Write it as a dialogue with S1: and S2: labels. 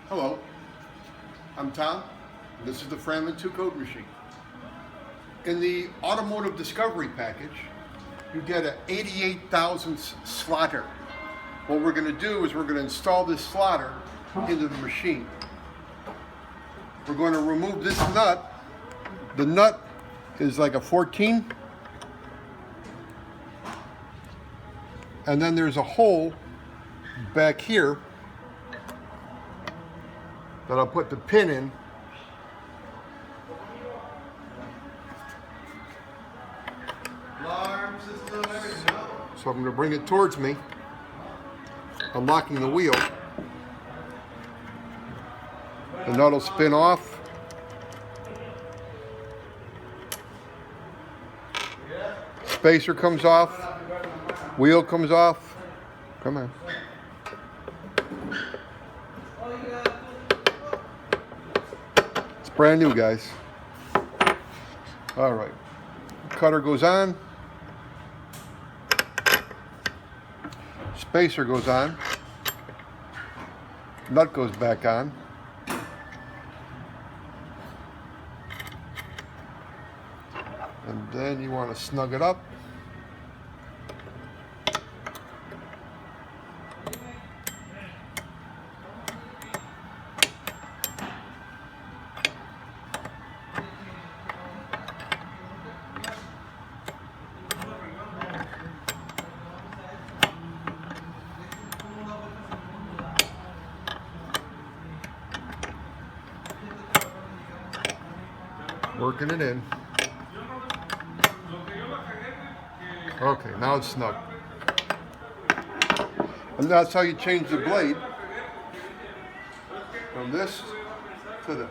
S1: Hello, I'm Tom. This is the Framman 2 code machine. In the automotive discovery package, you get an 88 thousandths slotter. What we're going to do is we're going to install this slotter into the machine. We're going to remove this nut. The nut is like a 14. And then there's a hole back here that I'll put the pin in.
S2: Alarm system, everything.
S1: So I'm going to bring it towards me, unlocking the wheel. The nut will spin off. Spacer comes off. Wheel comes off. Come on. It's brand new, guys. All right. Cutter goes on. Spacer goes on. Nut goes back on. And then you want to snug it up. Working it in. Okay, now it's snug. And that's how you change the blade from this to this.